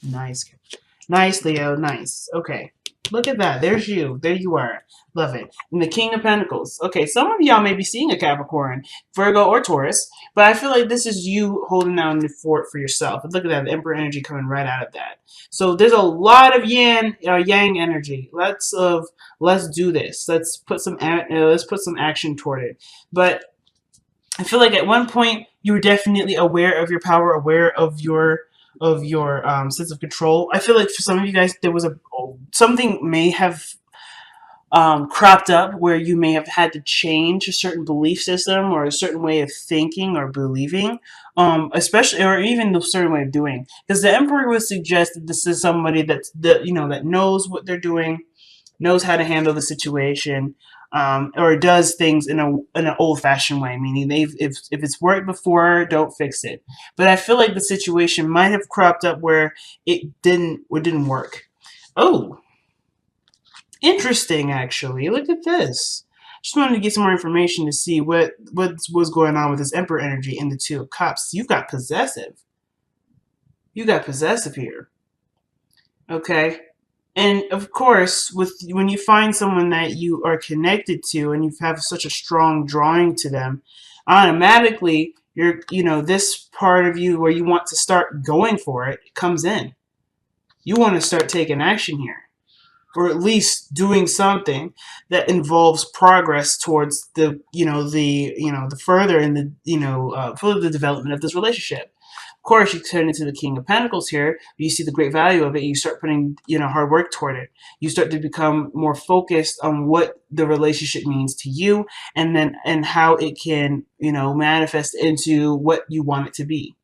Nice. Nice, Leo. Nice. Okay. Look at that. There's you. There you are. Love it. And the King of Pentacles. Okay, some of y'all may be seeing a Capricorn, Virgo, or Taurus, but I feel like this is you holding down the fort for yourself. And look at that, the Emperor energy coming right out of that. So there's a lot of yang energy. Let's do this. Let's put some action toward it. But I feel like at one point you were definitely aware of your power, aware of your sense of control. I feel like for some of you guys, there was a something may have cropped up where you may have had to change a certain belief system or a certain way of thinking or believing, especially or even a certain way of doing. Because the emperor would suggest that this is somebody that knows what they're doing, knows how to handle the situation, or does things in an old fashioned way, meaning if it's worked before, don't fix it. But I feel like the situation might have cropped up where it didn't work. Oh, interesting, actually. Look at this. Just wanted to get some more information to see what was going on with this Emperor energy in the Two of Cups. You got possessive. You got possessive here. Okay. And of course, when you find someone that you are connected to and you have such a strong drawing to them, automatically this part of you where you want to start going for it comes in. You want to start taking action here, or at least doing something that involves progress towards the further in the further development of this relationship. Of course, you turn into the King of Pentacles here. You see the great value of it. You start putting hard work toward it. You start to become more focused on what the relationship means to you, and how it can manifest into what you want it to be.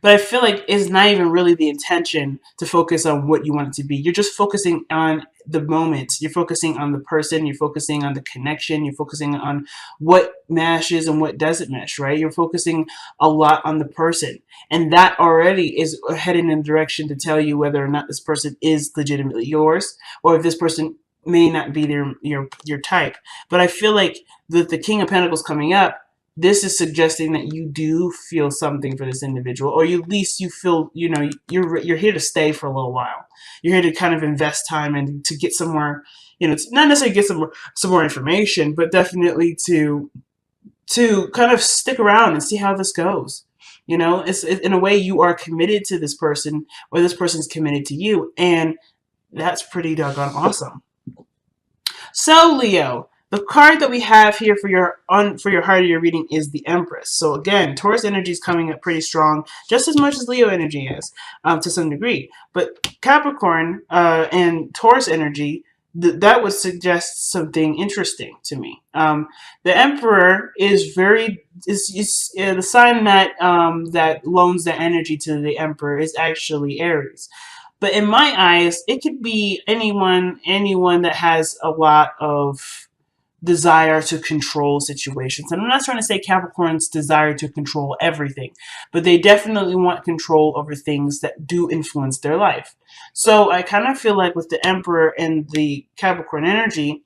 But I feel like it's not even really the intention to focus on what you want it to be. You're just focusing on the moment. You're focusing on the person. You're focusing on the connection. You're focusing on what meshes and what doesn't mesh, right? You're focusing a lot on the person. And that already is heading in a direction to tell you whether or not this person is legitimately yours, or if this person may not be your type. But I feel like with the King of Pentacles coming up, this is suggesting that you do feel something for this individual, or at least you feel you're here to stay for a little while. You're here to kind of invest time and to get somewhere. Not necessarily get some more information, but definitely to kind of stick around and see how this goes. In a way you are committed to this person, or this person's committed to you, and that's pretty doggone awesome. So, Leo, the card that we have here for your heart of your reading is the Empress. So again, Taurus energy is coming up pretty strong, just as much as Leo energy is, to some degree. But Capricorn and Taurus energy, that would suggest something interesting to me. The Emperor is the sign that loans the energy to the Emperor is actually Aries. But in my eyes, it could be anyone that has a lot of desire to control situations. And I'm not trying to say Capricorn's desire to control everything, but they definitely want control over things that do influence their life. So I kind of feel like with the Emperor and the Capricorn energy,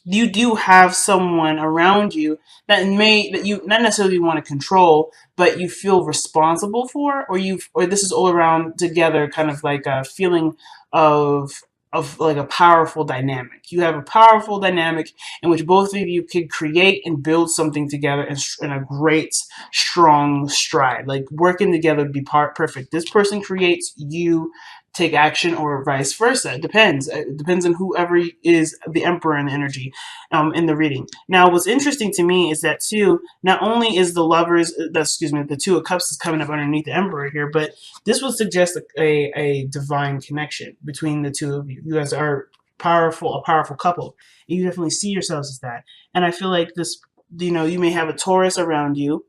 you do have someone around you that you not necessarily want to control, but you feel responsible for, or this is all around together, kind of like a feeling of like a powerful dynamic. You have a powerful dynamic in which both of you could create and build something together in a great strong stride. Like working together would be perfect. This person creates, you take action, or vice versa. It depends. It depends on whoever is the emperor in the energy in the reading. Now, what's interesting to me is that too, not only is the lovers, the Two of Cups is coming up underneath the emperor here, but this would suggest a divine connection between the two of you. You guys are a powerful couple. And you definitely see yourselves as that. And I feel like this, you may have a Taurus around you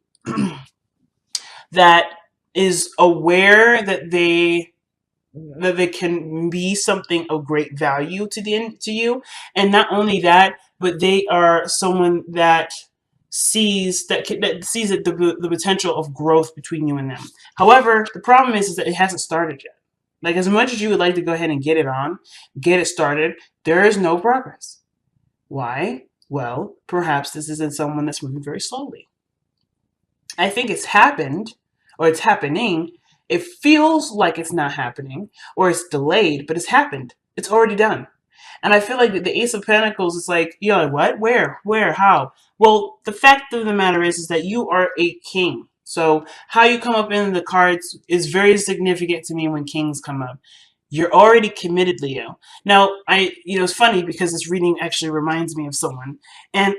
that is aware that they can be something of great value to you, and not only that, but they are someone that sees the potential of growth between you and them. However, the problem is that it hasn't started yet. Like, as much as you would like to go ahead and get it started, there is no progress. Why? Well, perhaps this isn't someone that's moving very slowly. I think it's happened, or it's happening, It feels like it's not happening or it's delayed, but it's happened. It's already done. And I feel like the Ace of Pentacles is like, you know, like what? Where? How? Well, the fact of the matter is that you are a king. So how you come up in the cards is very significant to me when kings come up. You're already committed, Leo. Now, it's funny because this reading actually reminds me of someone. And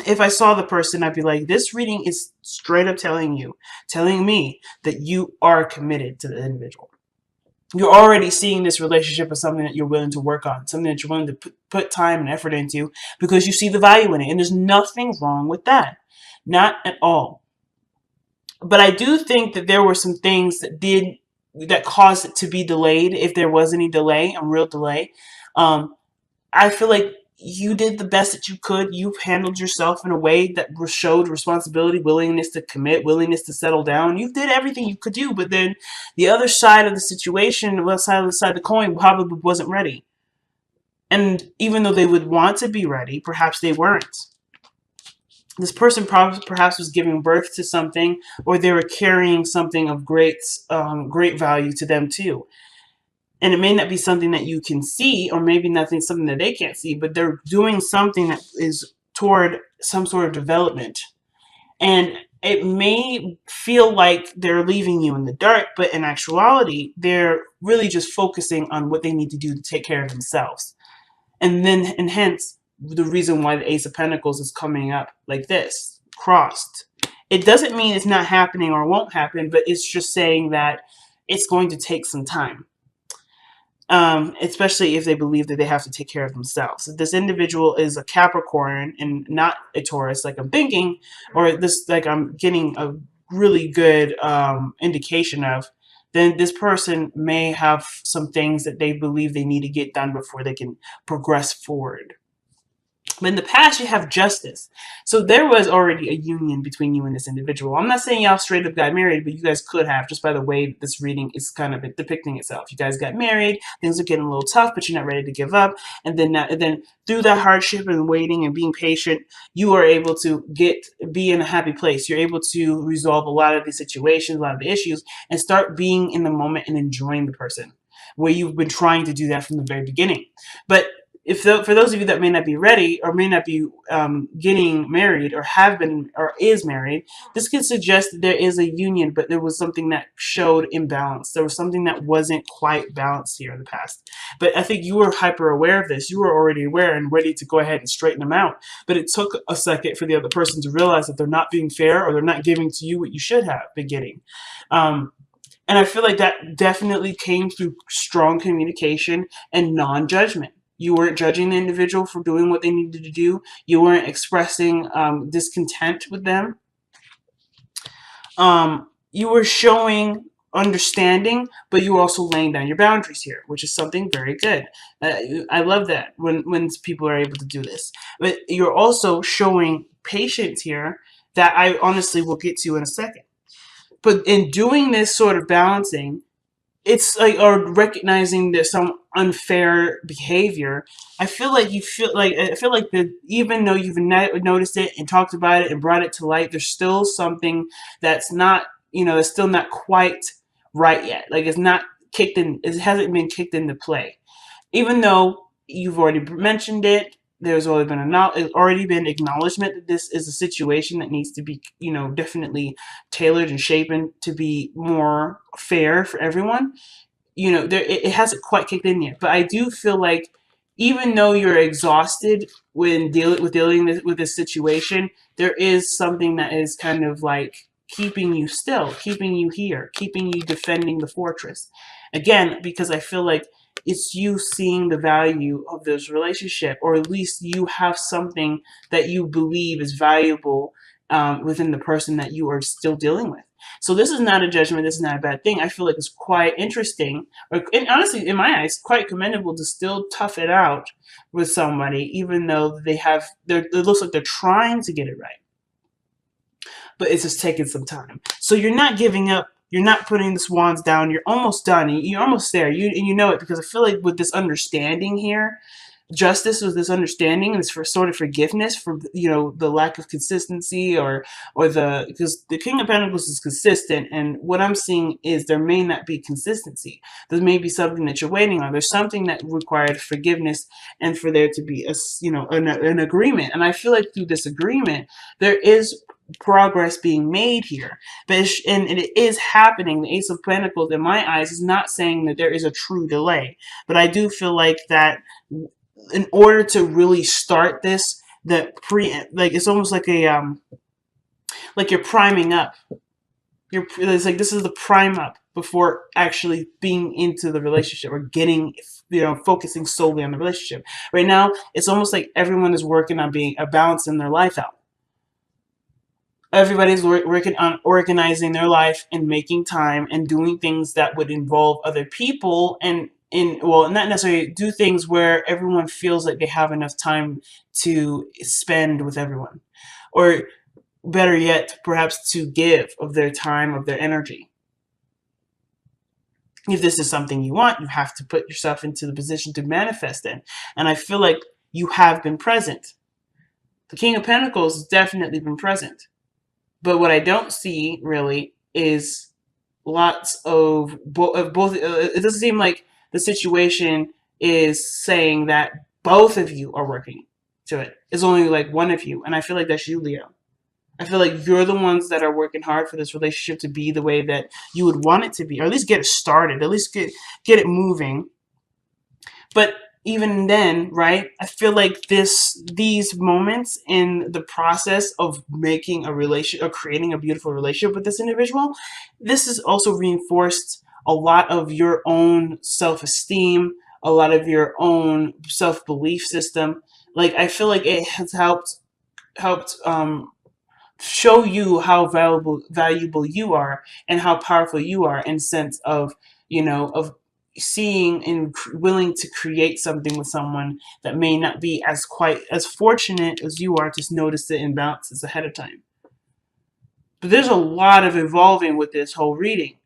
if I saw the person, I'd be like, this reading is straight up telling me that you are committed to the individual. You're already seeing this relationship as something that you're willing to work on, something that you're willing to put time and effort into because you see the value in it. And there's nothing wrong with that. Not at all. But I do think that there were some things that caused it to be delayed, if there was any delay, a real delay. I feel like you did the best that you could. You handled yourself in a way that showed responsibility, willingness to commit, willingness to settle down. You did everything you could do, but then the other side of the situation, the other side of the coin, probably wasn't ready. And even though they would want to be ready, perhaps they weren't. This person perhaps was giving birth to something, or they were carrying something of great value to them too. And it may not be something that you can see, or maybe nothing something that they can't see, but they're doing something that is toward some sort of development. And it may feel like they're leaving you in the dark, but in actuality, they're really just focusing on what they need to do to take care of themselves. And hence, the reason why the Ace of Pentacles is coming up like this, crossed. It doesn't mean it's not happening or won't happen, but it's just saying that it's going to take some time. Especially if they believe that they have to take care of themselves. If this individual is a Capricorn and not a Taurus, like I'm thinking, or this, like I'm getting a really good indication of, then this person may have some things that they believe they need to get done before they can progress forward. But in the past, you have justice. So there was already a union between you and this individual. I'm not saying y'all straight up got married, but you guys could have, just by the way this reading is kind of depicting itself. You guys got married, things are getting a little tough, but you're not ready to give up. And then through that hardship and waiting and being patient, you are able to be in a happy place. You're able to resolve a lot of the situations, a lot of the issues, and start being in the moment and enjoying the person, where you've been trying to do that from the very beginning. But for those of you that may not be ready, or may not be getting married, or have been, or is married, this could suggest that there is a union, but there was something that showed imbalance. There was something that wasn't quite balanced here in the past. But I think you were hyper aware of this. You were already aware and ready to go ahead and straighten them out. But it took a second for the other person to realize that they're not being fair, or they're not giving to you what you should have been getting. And I feel like that definitely came through strong communication and non-judgment. You weren't judging the individual for doing what they needed to do. You weren't expressing discontent with them. You were showing understanding, but you were also laying down your boundaries here, which is something very good. I love that when people are able to do this. But you're also showing patience here that I honestly will get to in a second. But in doing this sort of balancing, it's like, or recognizing there's some unfair behavior. I feel like that even though you've noticed it and talked about it and brought it to light, there's still something that's not, it's still not quite right yet. Like it's not kicked in, it hasn't been kicked into play. Even though you've already mentioned it, there's already been acknowledgement that this is a situation that needs to be, definitely tailored and shapen to be more fair for everyone. It hasn't quite kicked in yet, but I do feel like even though you're exhausted when dealing with this situation, there is something that is kind of like keeping you still, keeping you here, keeping you defending the fortress. Again, because I feel like it's you seeing the value of this relationship, or at least you have something that you believe is valuable within the person that you are still dealing with. So this is not a judgment. This is not a bad thing. I feel like it's quite interesting, and honestly, in my eyes, quite commendable to still tough it out with somebody, even though it looks like they're trying to get it right. But it's just taking some time. So you're not giving up. You're not putting the swans down. You're almost done. You're almost there. You know it, because I feel like with this understanding here, justice with this understanding and this for sort of forgiveness for, you know, the lack of consistency, or the, because the King of Pentacles is consistent, and what I'm seeing is there may not be consistency. There may be something that you're waiting on. There's something that required forgiveness, and for there to be a, you know, an agreement. And I feel like through this agreement there is progress being made here, but and it is happening. The Ace of Pentacles in my eyes is not saying that there is a true delay, but I do feel like that in order to really start this, that like it's almost like a like you're priming up. It's like this is the prime up before actually being into the relationship or getting, you know, focusing solely on the relationship. Right now it's almost like everyone is working on being a balancing their life out. Everybody's working on organizing their life and making time and doing things that would involve other people, and in, well, not necessarily do things where everyone feels like they have enough time to spend with everyone, or better yet, perhaps to give of their time, of their energy. If this is something you want, you have to put yourself into the position to manifest it. And I feel like you have been present. The King of Pentacles has definitely been present. But what I don't see really is lots of both. It doesn't seem like the situation is saying that both of you are working to it. It's only like one of you. And I feel like that's you, Leo. I feel like you're the ones that are working hard for this relationship to be the way that you would want it to be, or at least get it started, at least get it moving. But even then, right, I feel like these moments in the process of making a relation or creating a beautiful relationship with this individual, this has also reinforced a lot of your own self-esteem, a lot of your own self-belief system. Like, I feel like it has helped show you how valuable you are and how powerful you are, in sense of, you know, of seeing and willing to create something with someone that may not be as quite as fortunate as you are to notice the imbalances ahead of time. But there's a lot of evolving with this whole reading.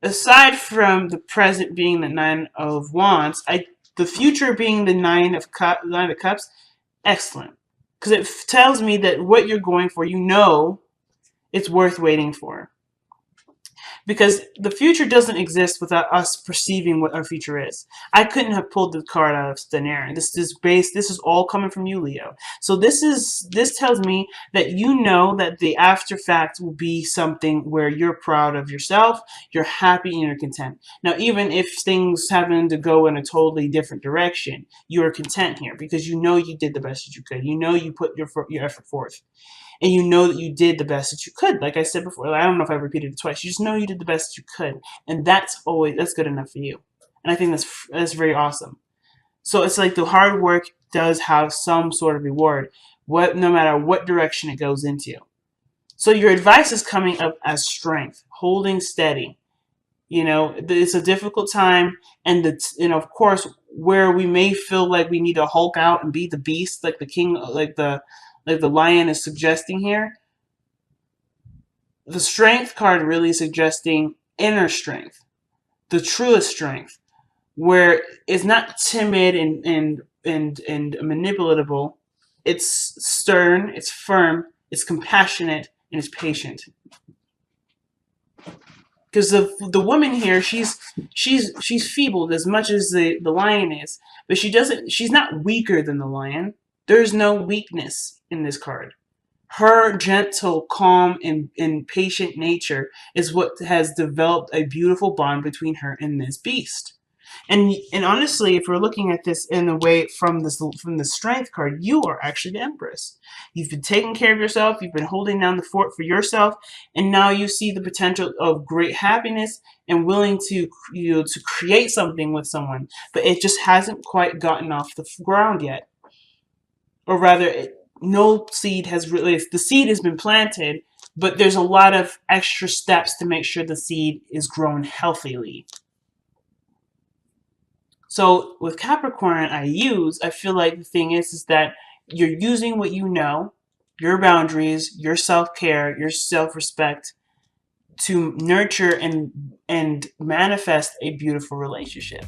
Aside from the present being the Nine of Wands, the future being the Nine of Cups, excellent. Because it tells me that what you're going for, you know, it's worth waiting for. Because the future doesn't exist without us perceiving what our future is. I couldn't have pulled the card out of thin air. This is all coming from you, Leo. So this tells me that you know that the after fact will be something where you're proud of yourself, you're happy, and you're content. Now, even if things happen to go in a totally different direction, you're content here because you know you did the best that you could. You know you put your effort forth. And you know that you did the best that you could. Like I said before, I don't know if I repeated it twice. You just know you did the best that you could, and that's good enough for you. And I think that's very awesome. So it's like the hard work does have some sort of reward, no matter what direction it goes into. So your advice is coming up as strength, holding steady. You know, it's a difficult time, and of course, where we may feel like we need to Hulk out and be the beast, like the king, like the lion is suggesting here. The strength card really suggesting inner strength, the truest strength, where it's not timid and manipulatable. It's stern, it's firm, it's compassionate, and it's patient. Because the woman here, she's feeble as much as the lion is, but she's not weaker than the lion. There's no weakness in this card. Her gentle, calm, and patient nature is what has developed a beautiful bond between her and this beast. And honestly, if we're looking at this in a way from the strength card, you are actually the Empress. You've been taking care of yourself. You've been holding down the fort for yourself, and now you see the potential of great happiness and willing to to create something with someone, but it just hasn't quite gotten off the ground yet, or rather, no seed has really. The seed has been planted, but there's a lot of extra steps to make sure the seed is grown healthily. So with Capricorn, I feel like the thing is that you're using what you know, your boundaries, your self-care, your self-respect to nurture and manifest a beautiful relationship.